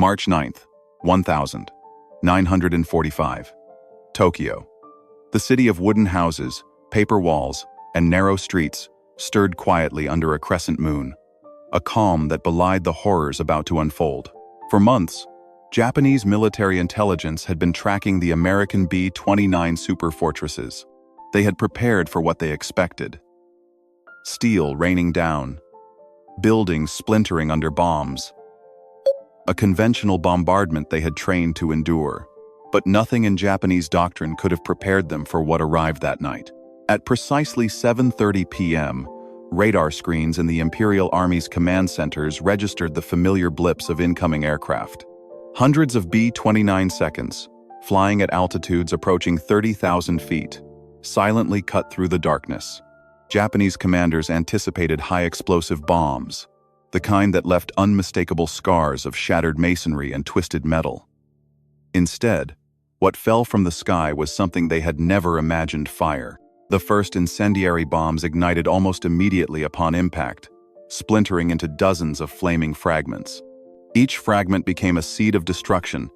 March 9th, 1945. Tokyo. The city of wooden houses, paper walls, and narrow streets stirred quietly under a crescent moon, a calm that belied the horrors about to unfold. For months, Japanese military intelligence had been tracking the American B-29 Superfortresses. They had prepared for what they expected. Steel raining down, buildings splintering under bombs, a conventional bombardment they had trained to endure. But nothing in Japanese doctrine could have prepared them for what arrived that night. At precisely 7:30 p.m., radar screens in the Imperial Army's command centers registered the familiar blips of incoming aircraft. Hundreds of B-29 seconds, flying at altitudes approaching 30,000 feet, silently cut through the darkness. Japanese commanders anticipated high-explosive bombs, the kind that left unmistakable scars of shattered masonry and twisted metal. Instead, what fell from the sky was something they had never imagined: fire. The first incendiary bombs ignited almost immediately upon impact, splintering into dozens of flaming fragments. Each fragment became a seed of destruction,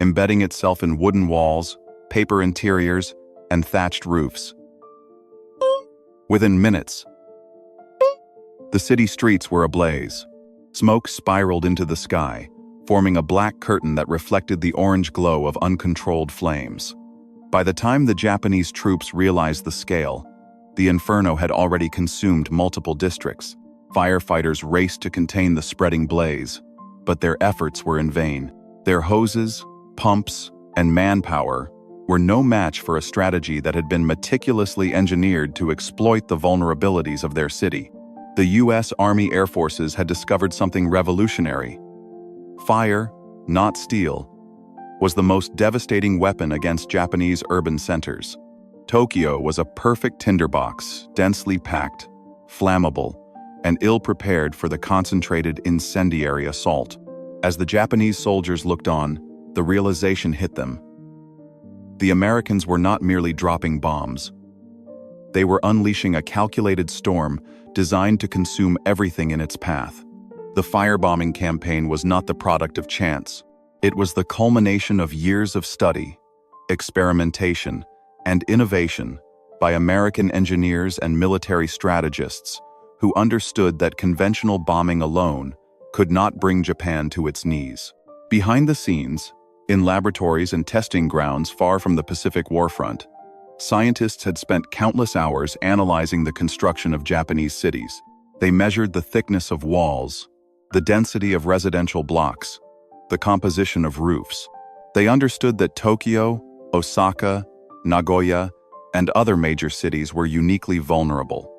embedding itself in wooden walls, paper interiors, and thatched roofs. Within minutes, the city streets were ablaze. Smoke spiraled into the sky, forming a black curtain that reflected the orange glow of uncontrolled flames. By the time the Japanese troops realized the scale, the inferno had already consumed multiple districts. Firefighters raced to contain the spreading blaze, but their efforts were in vain. Their hoses, pumps, and manpower were no match for a strategy that had been meticulously engineered to exploit the vulnerabilities of their city. The U.S. Army Air Forces had discovered something revolutionary. Fire, not steel, was the most devastating weapon against Japanese urban centers. Tokyo was a perfect tinderbox, densely packed, flammable, and ill-prepared for the concentrated incendiary assault. As the Japanese soldiers looked on, the realization hit them. The Americans were not merely dropping bombs. They were unleashing a calculated storm designed to consume everything in its path. The firebombing campaign was not the product of chance. It was the culmination of years of study, experimentation, and innovation by American engineers and military strategists who understood that conventional bombing alone could not bring Japan to its knees. Behind the scenes, in laboratories and testing grounds far from the Pacific warfront, scientists had spent countless hours analyzing the construction of Japanese cities. They measured the thickness of walls, the density of residential blocks, the composition of roofs. They understood that Tokyo, Osaka, Nagoya, and other major cities were uniquely vulnerable.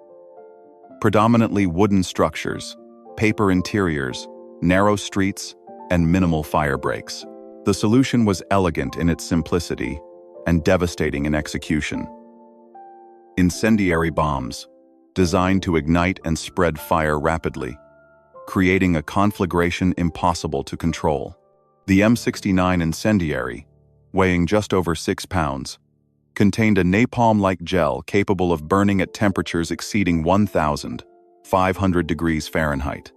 Predominantly wooden structures, paper interiors, narrow streets, and minimal fire breaks. The solution was elegant in its simplicity and devastating in execution. Incendiary bombs, designed to ignite and spread fire rapidly, creating a conflagration impossible to control. The M69 incendiary, weighing just over 6 pounds, contained a napalm-like gel capable of burning at temperatures exceeding 1,500 degrees Fahrenheit.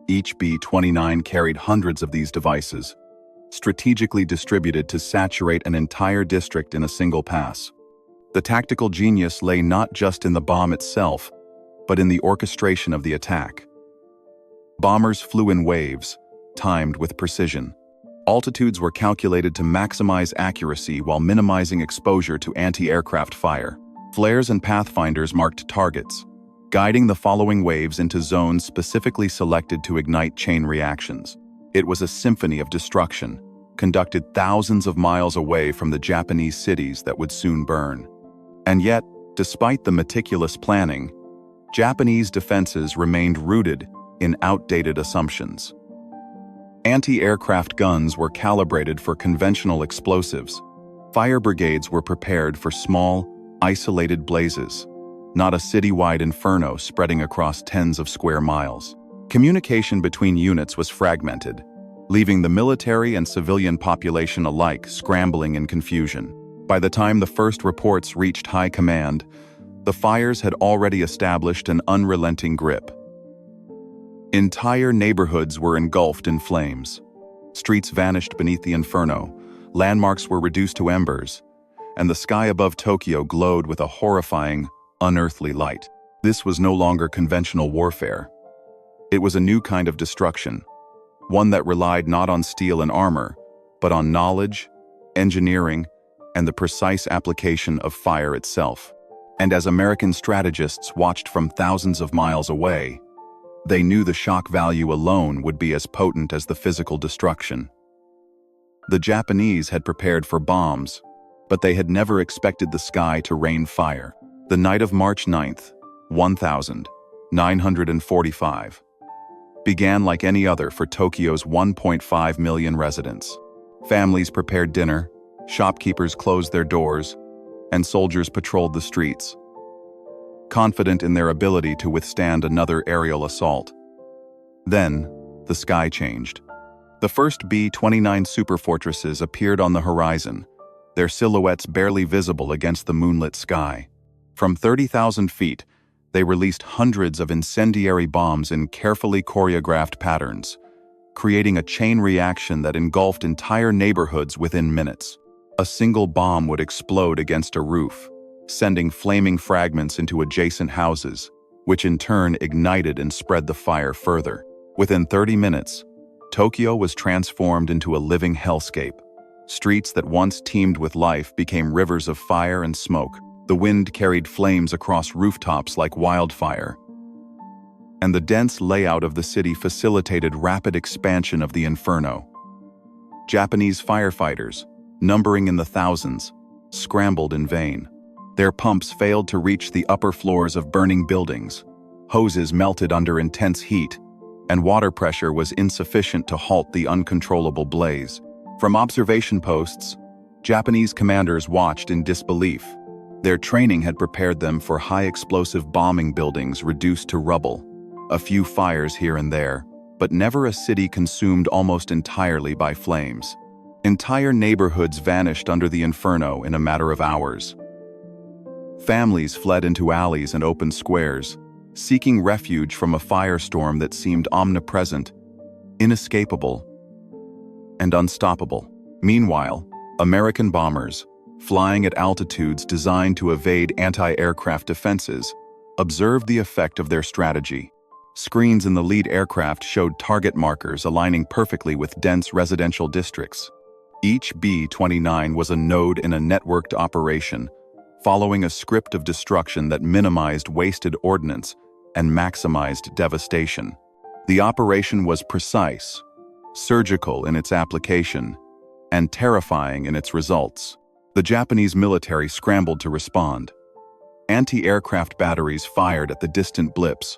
Each B-29 carried hundreds of these devices, strategically distributed to saturate an entire district in a single pass. The tactical genius lay not just in the bomb itself, but in the orchestration of the attack. Bombers flew in waves, timed with precision. Altitudes were calculated to maximize accuracy while minimizing exposure to anti-aircraft fire. Flares and pathfinders marked targets, guiding the following waves into zones specifically selected to ignite chain reactions. It was a symphony of destruction, conducted thousands of miles away from the Japanese cities that would soon burn. And yet, despite the meticulous planning, Japanese defenses remained rooted in outdated assumptions. Anti-aircraft guns were calibrated for conventional explosives. Fire brigades were prepared for small, isolated blazes, not a citywide inferno spreading across tens of square miles. Communication between units was fragmented, leaving the military and civilian population alike scrambling in confusion. By the time the first reports reached high command, the fires had already established an unrelenting grip. Entire neighborhoods were engulfed in flames. Streets vanished beneath the inferno, landmarks were reduced to embers, and the sky above Tokyo glowed with a horrifying, unearthly light. This was no longer conventional warfare. It was a new kind of destruction, one that relied not on steel and armor, but on knowledge, engineering, and the precise application of fire itself. And as American strategists watched from thousands of miles away, they knew the shock value alone would be as potent as the physical destruction. The Japanese had prepared for bombs, but they had never expected the sky to rain fire. The night of March 9th, 1945, began like any other for Tokyo's 1.5 million residents. Families prepared dinner, shopkeepers closed their doors, and soldiers patrolled the streets, confident in their ability to withstand another aerial assault. Then, the sky changed. The first B-29 Superfortresses appeared on the horizon, their silhouettes barely visible against the moonlit sky. From 30,000 feet, they released hundreds of incendiary bombs in carefully choreographed patterns, creating a chain reaction that engulfed entire neighborhoods within minutes. A single bomb would explode against a roof, sending flaming fragments into adjacent houses, which in turn ignited and spread the fire further. Within 30 minutes, Tokyo was transformed into a living hellscape. Streets that once teemed with life became rivers of fire and smoke. The wind carried flames across rooftops like wildfire, and the dense layout of the city facilitated rapid expansion of the inferno. Japanese firefighters, numbering in the thousands, scrambled in vain. Their pumps failed to reach the upper floors of burning buildings. Hoses melted under intense heat, and water pressure was insufficient to halt the uncontrollable blaze. From observation posts, Japanese commanders watched in disbelief. Their training had prepared them for high-explosive bombing buildings reduced to rubble, a few fires here and there, but never a city consumed almost entirely by flames. Entire neighborhoods vanished under the inferno in a matter of hours. Families fled into alleys and open squares, seeking refuge from a firestorm that seemed omnipresent, inescapable, and unstoppable. Meanwhile, American bombers, flying at altitudes designed to evade anti-aircraft defenses, observed the effect of their strategy. Screens in the lead aircraft showed target markers aligning perfectly with dense residential districts. Each B-29 was a node in a networked operation, following a script of destruction that minimized wasted ordnance and maximized devastation. The operation was precise, surgical in its application, and terrifying in its results. The Japanese military scrambled to respond. Anti-aircraft batteries fired at the distant blips,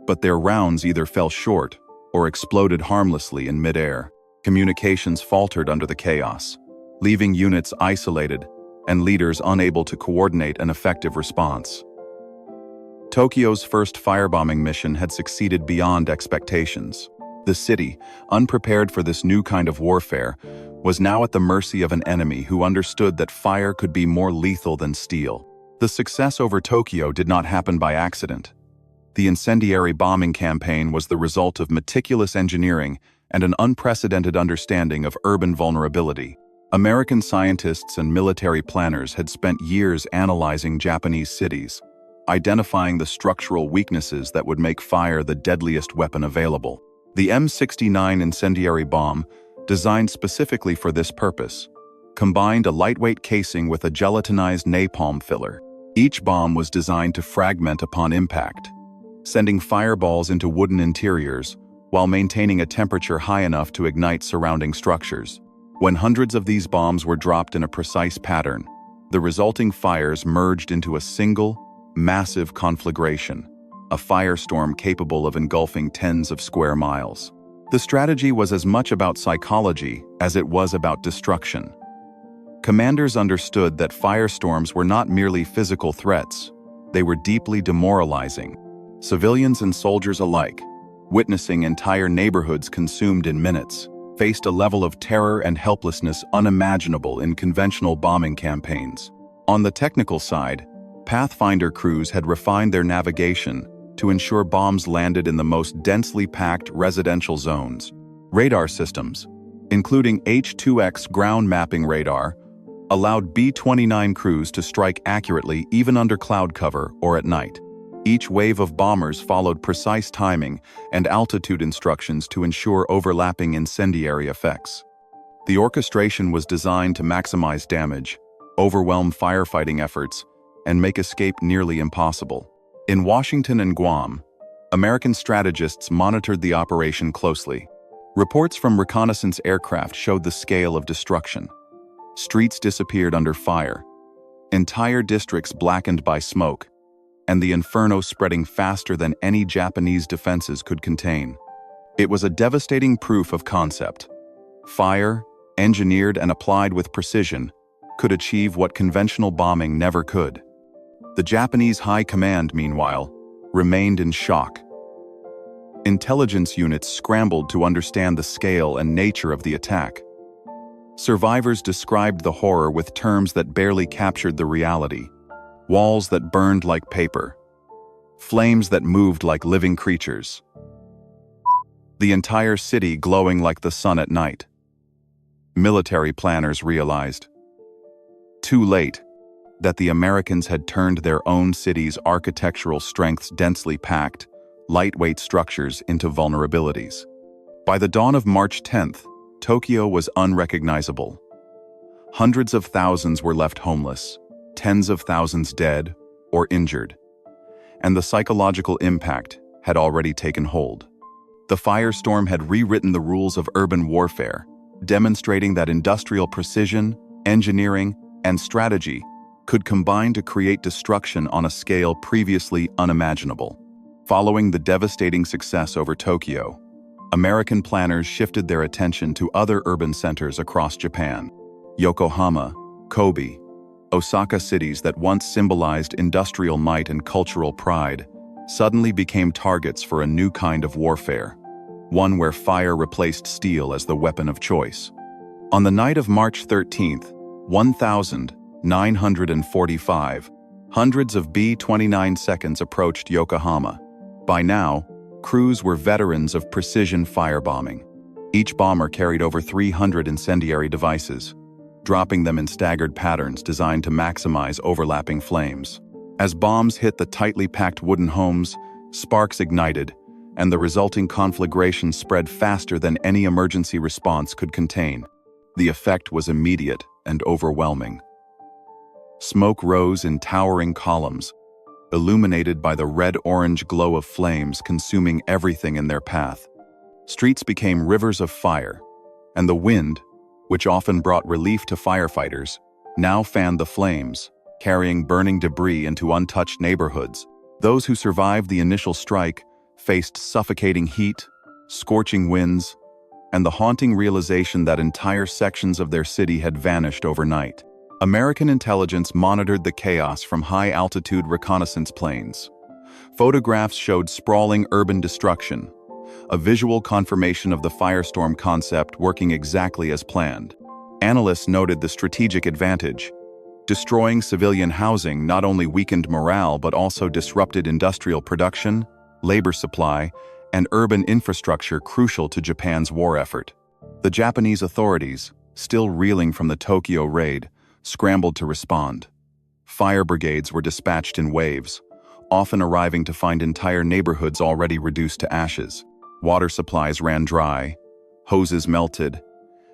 but their rounds either fell short or exploded harmlessly in midair. Communications faltered under the chaos, leaving units isolated and leaders unable to coordinate an effective response. Tokyo's first firebombing mission had succeeded beyond expectations. The city, unprepared for this new kind of warfare, was now at the mercy of an enemy who understood that fire could be more lethal than steel. The success over Tokyo did not happen by accident. The incendiary bombing campaign was the result of meticulous engineering and an unprecedented understanding of urban vulnerability. American scientists and military planners had spent years analyzing Japanese cities, identifying the structural weaknesses that would make fire the deadliest weapon available. The M69 incendiary bomb, designed specifically for this purpose, combined a lightweight casing with a gelatinized napalm filler. Each bomb was designed to fragment upon impact, sending fireballs into wooden interiors while maintaining a temperature high enough to ignite surrounding structures. When hundreds of these bombs were dropped in a precise pattern, the resulting fires merged into a single, massive conflagration, a firestorm capable of engulfing tens of square miles. The strategy was as much about psychology as it was about destruction. Commanders understood that firestorms were not merely physical threats, they were deeply demoralizing. Civilians and soldiers alike, witnessing entire neighborhoods consumed in minutes, faced a level of terror and helplessness unimaginable in conventional bombing campaigns. On the technical side, Pathfinder crews had refined their navigation to ensure bombs landed in the most densely packed residential zones. Radar systems, including H-2X ground mapping radar, allowed B-29 crews to strike accurately even under cloud cover or at night. Each wave of bombers followed precise timing and altitude instructions to ensure overlapping incendiary effects. The orchestration was designed to maximize damage, overwhelm firefighting efforts, and make escape nearly impossible. In Washington and Guam, American strategists monitored the operation closely. Reports from reconnaissance aircraft showed the scale of destruction. Streets disappeared under fire, entire districts blackened by smoke, and the inferno spreading faster than any Japanese defenses could contain. It was a devastating proof of concept. Fire, engineered and applied with precision, could achieve what conventional bombing never could. The Japanese high command, meanwhile, remained in shock. Intelligence units scrambled to understand the scale and nature of the attack. Survivors described the horror with terms that barely captured the reality. Walls that burned like paper. Flames that moved like living creatures. The entire city glowing like the sun at night. Military planners realized, too late, that the Americans had turned their own city's architectural strengths, densely packed, lightweight structures, into vulnerabilities. By the dawn of March 10th, Tokyo was unrecognizable. Hundreds of thousands were left homeless, tens of thousands dead or injured, and the psychological impact had already taken hold. The firestorm had rewritten the rules of urban warfare, demonstrating that industrial precision, engineering, and strategy could combine to create destruction on a scale previously unimaginable. Following the devastating success over Tokyo, American planners shifted their attention to other urban centers across Japan. Yokohama, Kobe, Osaka, cities that once symbolized industrial might and cultural pride, suddenly became targets for a new kind of warfare, one where fire replaced steel as the weapon of choice. On the night of March 13th, 1945, hundreds of B-29 seconds approached Yokohama. By now, crews were veterans of precision firebombing. Each bomber carried over 300 incendiary devices, dropping them in staggered patterns designed to maximize overlapping flames. As bombs hit the tightly packed wooden homes, sparks ignited, and the resulting conflagration spread faster than any emergency response could contain. The effect was immediate and overwhelming. Smoke rose in towering columns, illuminated by the red-orange glow of flames consuming everything in their path. Streets became rivers of fire, and the wind, which often brought relief to firefighters, now fanned the flames, carrying burning debris into untouched neighborhoods. Those who survived the initial strike faced suffocating heat, scorching winds, and the haunting realization that entire sections of their city had vanished overnight. American intelligence monitored the chaos from high-altitude reconnaissance planes. Photographs showed sprawling urban destruction, a visual confirmation of the firestorm concept working exactly as planned. Analysts noted the strategic advantage. Destroying civilian housing not only weakened morale but also disrupted industrial production, labor supply, and urban infrastructure crucial to Japan's war effort. The Japanese authorities, still reeling from the Tokyo raid, scrambled to respond. Fire brigades were dispatched in waves, often arriving to find entire neighborhoods already reduced to ashes. Water supplies ran dry, hoses melted,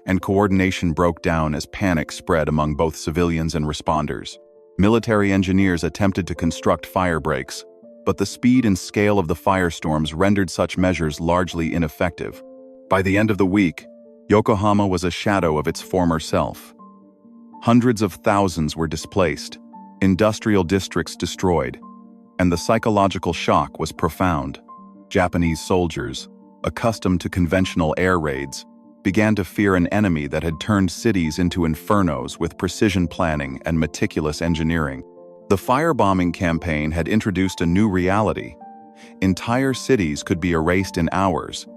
and coordination broke down as panic spread among both civilians and responders. Military engineers attempted to construct fire breaks, but the speed and scale of the firestorms rendered such measures largely ineffective. By the end of the week, Yokohama was a shadow of its former self. Hundreds of thousands were displaced, industrial districts destroyed, and the psychological shock was profound. Japanese soldiers, accustomed to conventional air raids, began to fear an enemy that had turned cities into infernos with precision planning and meticulous engineering. The firebombing campaign had introduced a new reality. Entire cities could be erased in hours,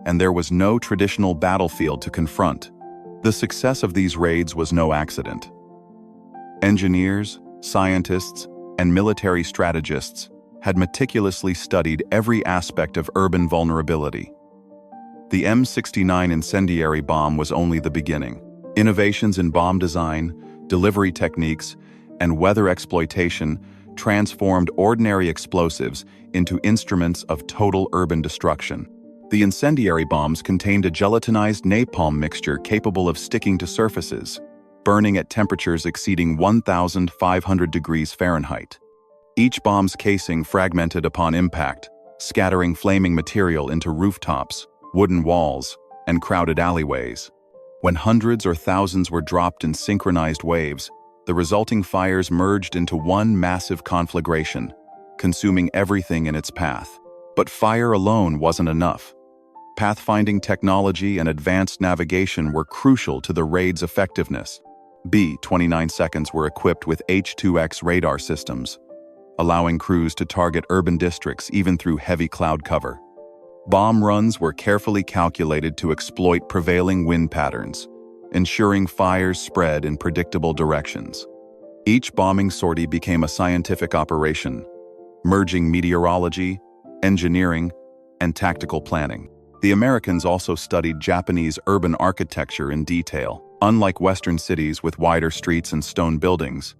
and there was no traditional battlefield to confront. The success of these raids was no accident. Engineers, scientists, and military strategists had meticulously studied every aspect of urban vulnerability. The M69 incendiary bomb was only the beginning. Innovations in bomb design, delivery techniques, and weather exploitation transformed ordinary explosives into instruments of total urban destruction. The incendiary bombs contained a gelatinized napalm mixture capable of sticking to surfaces, burning at temperatures exceeding 1,500 degrees Fahrenheit. Each bomb's casing fragmented upon impact, scattering flaming material into rooftops, wooden walls, and crowded alleyways. When hundreds or thousands were dropped in synchronized waves, the resulting fires merged into one massive conflagration, consuming everything in its path. But fire alone wasn't enough. Pathfinding technology and advanced navigation were crucial to the raid's effectiveness. B-29 seconds were equipped with H-2X radar systems, allowing crews to target urban districts even through heavy cloud cover. Bomb runs were carefully calculated to exploit prevailing wind patterns, ensuring fires spread in predictable directions. Each bombing sortie became a scientific operation, merging meteorology, engineering, and tactical planning. The Americans also studied Japanese urban architecture in detail. Unlike Western cities with wider streets and stone buildings,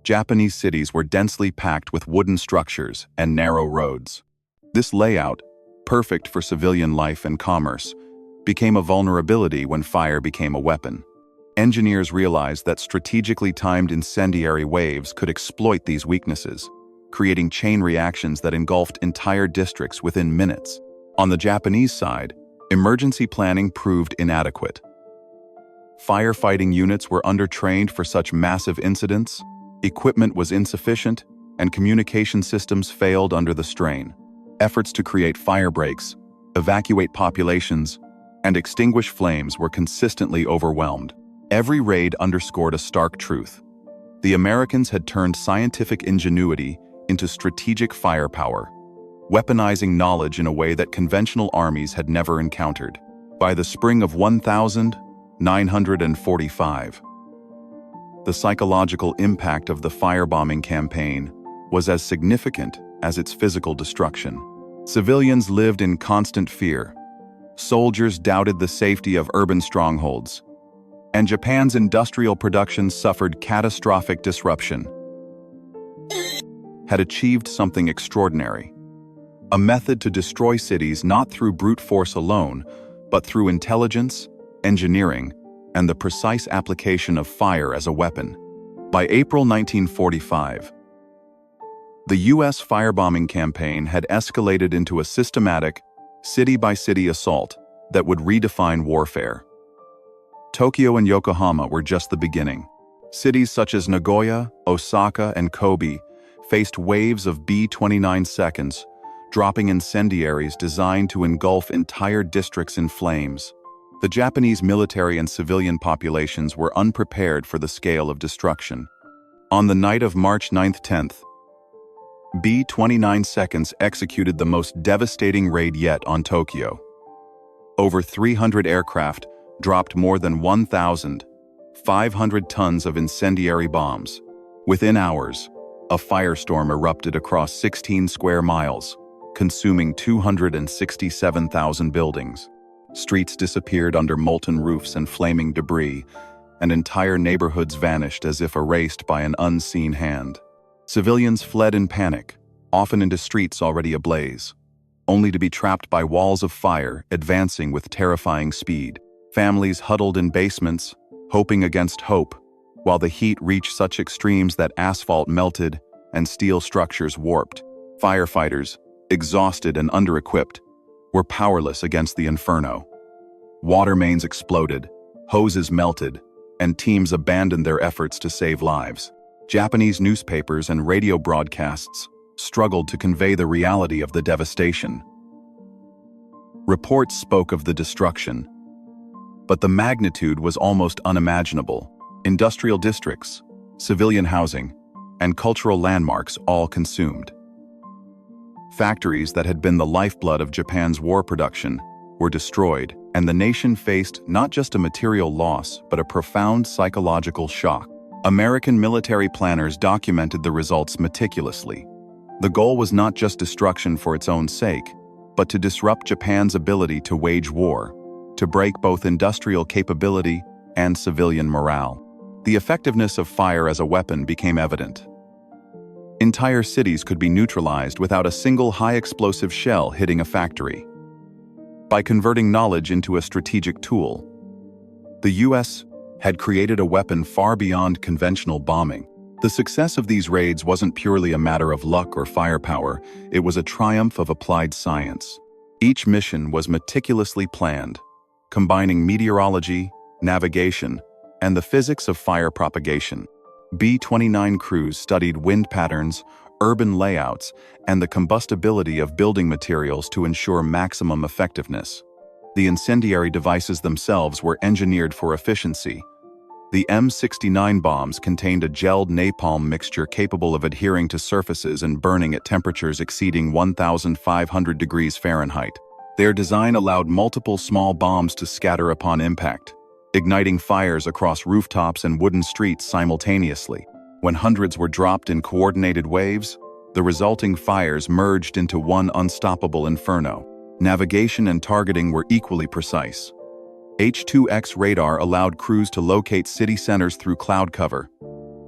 Japanese cities were densely packed with wooden structures and narrow roads. This layout, perfect for civilian life and commerce, became a vulnerability when fire became a weapon. Engineers realized that strategically timed incendiary waves could exploit these weaknesses, creating chain reactions that engulfed entire districts within minutes. On the Japanese side, emergency planning proved inadequate. Firefighting units were undertrained for such massive incidents, equipment was insufficient, and communication systems failed under the strain. Efforts to create fire breaks, evacuate populations, and extinguish flames were consistently overwhelmed. Every raid underscored a stark truth. The Americans had turned scientific ingenuity into strategic firepower, weaponizing knowledge in a way that conventional armies had never encountered. By the spring of 1945, the psychological impact of the firebombing campaign was as significant as its physical destruction. Civilians lived in constant fear. Soldiers doubted the safety of urban strongholds, and Japan's industrial production suffered catastrophic disruption. Had achieved something extraordinary. A method to destroy cities not through brute force alone, but through intelligence, engineering, and the precise application of fire as a weapon. By April 1945, the U.S. firebombing campaign had escalated into a systematic, city-by-city assault that would redefine warfare. Tokyo and Yokohama were just the beginning. Cities such as Nagoya, Osaka, and Kobe faced waves of B-29 seconds, dropping incendiaries designed to engulf entire districts in flames. The Japanese military and civilian populations were unprepared for the scale of destruction. On the night of March 9-10th, B-29 seconds executed the most devastating raid yet on Tokyo. Over 300 aircraft dropped more than 1,500 tons of incendiary bombs. Within hours, a firestorm erupted across 16 square miles, consuming 267,000 buildings. Streets disappeared under molten roofs and flaming debris, and entire neighborhoods vanished as if erased by an unseen hand. Civilians fled in panic, often into streets already ablaze, only to be trapped by walls of fire advancing with terrifying speed. Families huddled in basements, hoping against hope, while the heat reached such extremes that asphalt melted and steel structures warped. Firefighters, exhausted and under-equipped, were powerless against the inferno. Water mains exploded, hoses melted, and teams abandoned their efforts to save lives. Japanese newspapers and radio broadcasts struggled to convey the reality of the devastation. Reports spoke of the destruction, but the magnitude was almost unimaginable. Industrial districts, civilian housing, and cultural landmarks all consumed. Factories that had been the lifeblood of Japan's war production were destroyed, and the nation faced not just a material loss, but a profound psychological shock. American military planners documented the results meticulously. The goal was not just destruction for its own sake, but to disrupt Japan's ability to wage war, to break both industrial capability and civilian morale. The effectiveness of fire as a weapon became evident. Entire cities could be neutralized without a single high-explosive shell hitting a factory. By converting knowledge into a strategic tool, the U.S. had created a weapon far beyond conventional bombing. The success of these raids wasn't purely a matter of luck or firepower, it was a triumph of applied science. Each mission was meticulously planned, combining meteorology, navigation, and the physics of fire propagation. B-29 crews studied wind patterns, urban layouts, and the combustibility of building materials to ensure maximum effectiveness. The incendiary devices themselves were engineered for efficiency. The M69 bombs contained a gelled napalm mixture capable of adhering to surfaces and burning at temperatures exceeding 1,500 degrees Fahrenheit. Their design allowed multiple small bombs to scatter upon impact, igniting fires across rooftops and wooden streets simultaneously. When hundreds were dropped in coordinated waves, the resulting fires merged into one unstoppable inferno. Navigation and targeting were equally precise. H-2X radar allowed crews to locate city centers through cloud cover,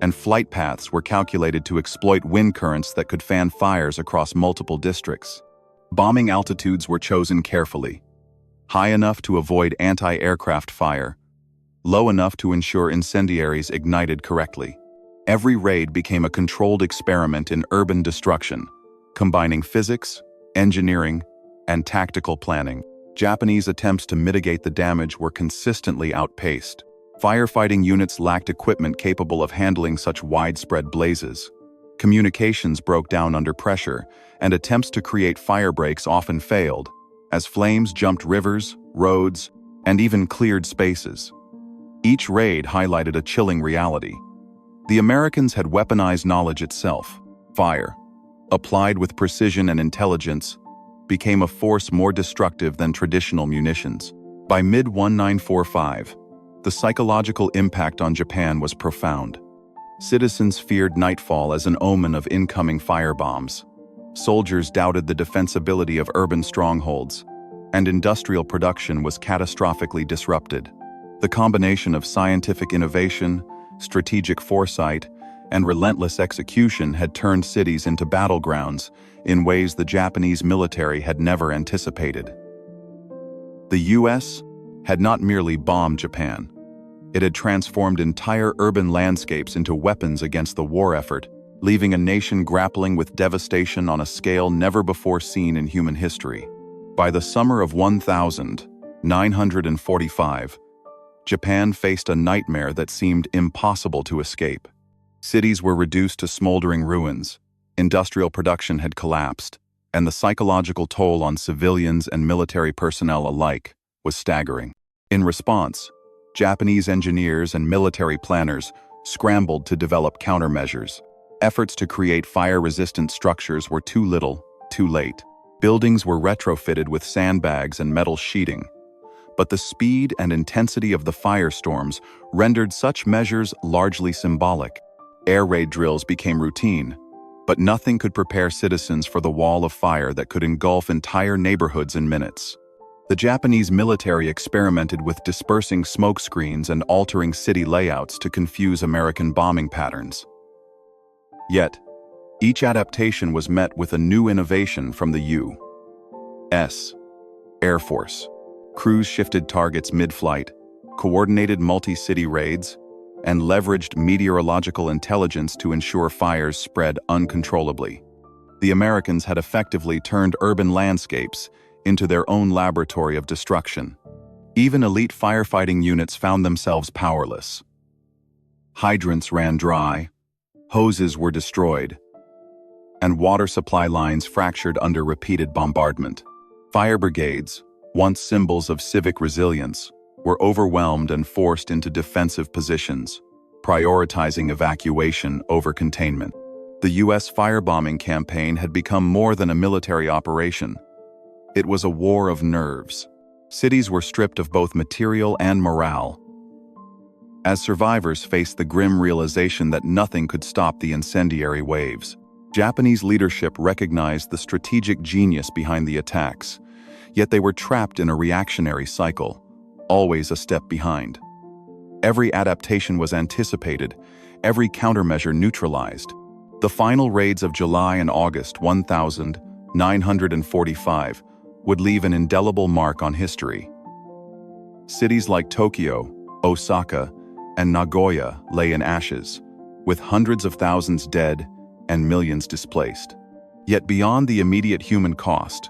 and flight paths were calculated to exploit wind currents that could fan fires across multiple districts. Bombing altitudes were chosen carefully, high enough to avoid anti-aircraft fire, low enough to ensure incendiaries ignited correctly. Every raid became a controlled experiment in urban destruction, combining physics, engineering, and tactical planning. Japanese attempts to mitigate the damage were consistently outpaced. Firefighting units lacked equipment capable of handling such widespread blazes. Communications broke down under pressure, and attempts to create fire breaks often failed, as flames jumped rivers, roads, and even cleared spaces. Each raid highlighted a chilling reality. The Americans had weaponized knowledge itself. Fire, applied with precision and intelligence, became a force more destructive than traditional munitions. By mid-1945, the psychological impact on Japan was profound. Citizens feared nightfall as an omen of incoming firebombs. Soldiers doubted the defensibility of urban strongholds, and industrial production was catastrophically disrupted. The combination of scientific innovation, strategic foresight, and relentless execution had turned cities into battlegrounds in ways the Japanese military had never anticipated. The U.S. had not merely bombed Japan. It had transformed entire urban landscapes into weapons against the war effort, leaving a nation grappling with devastation on a scale never before seen in human history. By the summer of 1945, Japan faced a nightmare that seemed impossible to escape. Cities were reduced to smoldering ruins, industrial production had collapsed, and the psychological toll on civilians and military personnel alike was staggering. In response, Japanese engineers and military planners scrambled to develop countermeasures. Efforts to create fire-resistant structures were too little, too late. Buildings were retrofitted with sandbags and metal sheeting, but the speed and intensity of the firestorms rendered such measures largely symbolic. Air raid drills became routine, but nothing could prepare citizens for the wall of fire that could engulf entire neighborhoods in minutes. The Japanese military experimented with dispersing smoke screens and altering city layouts to confuse American bombing patterns. Yet, each adaptation was met with a new innovation from the U.S. Air Force. Crews shifted targets mid-flight, coordinated multi-city raids, and leveraged meteorological intelligence to ensure fires spread uncontrollably. The Americans had effectively turned urban landscapes into their own laboratory of destruction. Even elite firefighting units found themselves powerless. Hydrants ran dry, hoses were destroyed, and water supply lines fractured under repeated bombardment. Fire brigades, once symbols of civic resilience, were overwhelmed and forced into defensive positions, prioritizing evacuation over containment. The U.S. firebombing campaign had become more than a military operation. It was a war of nerves. Cities were stripped of both material and morale, as survivors faced the grim realization that nothing could stop the incendiary waves. Japanese leadership recognized the strategic genius behind the attacks, yet they were trapped in a reactionary cycle, always a step behind. Every adaptation was anticipated, every countermeasure neutralized. The final raids of July and August 1945 would leave an indelible mark on history. Cities like Tokyo, Osaka, and Nagoya lay in ashes, with hundreds of thousands dead and millions displaced. Yet beyond the immediate human cost,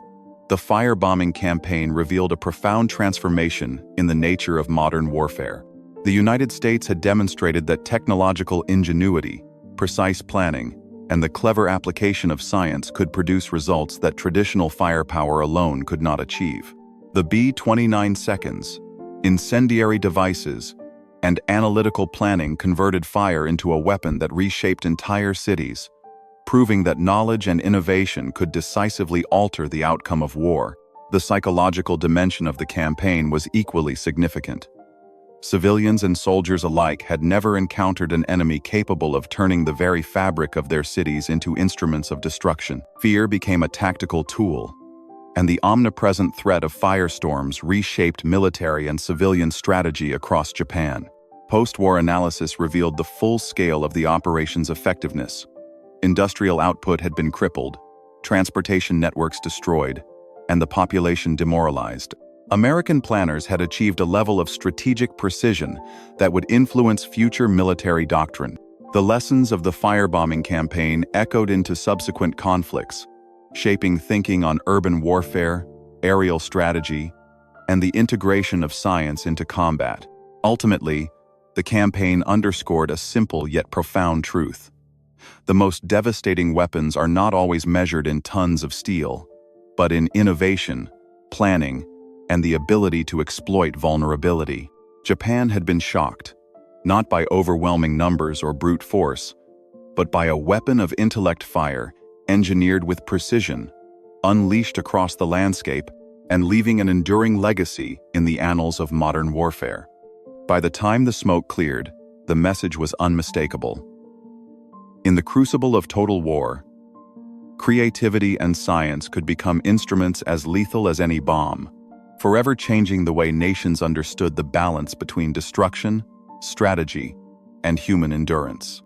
the firebombing campaign revealed a profound transformation in the nature of modern warfare. The United States had demonstrated that technological ingenuity, precise planning, and the clever application of science could produce results that traditional firepower alone could not achieve. The B-29 seconds, incendiary devices, and analytical planning converted fire into a weapon that reshaped entire cities, proving that knowledge and innovation could decisively alter the outcome of war. The psychological dimension of the campaign was equally significant. Civilians and soldiers alike had never encountered an enemy capable of turning the very fabric of their cities into instruments of destruction. Fear became a tactical tool, and the omnipresent threat of firestorms reshaped military and civilian strategy across Japan. Post-war analysis revealed the full scale of the operation's effectiveness. Industrial output had been crippled, transportation networks destroyed, and the population demoralized. American planners had achieved a level of strategic precision that would influence future military doctrine. The lessons of the firebombing campaign echoed into subsequent conflicts, shaping thinking on urban warfare, aerial strategy, and the integration of science into combat. Ultimately, the campaign underscored a simple yet profound truth. The most devastating weapons are not always measured in tons of steel, but in innovation, planning, and the ability to exploit vulnerability. Japan had been shocked, not by overwhelming numbers or brute force, but by a weapon of intellect fire engineered with precision, unleashed across the landscape, and leaving an enduring legacy in the annals of modern warfare. By the time the smoke cleared, the message was unmistakable. In the crucible of total war, creativity and science could become instruments as lethal as any bomb, forever changing the way nations understood the balance between destruction, strategy, and human endurance.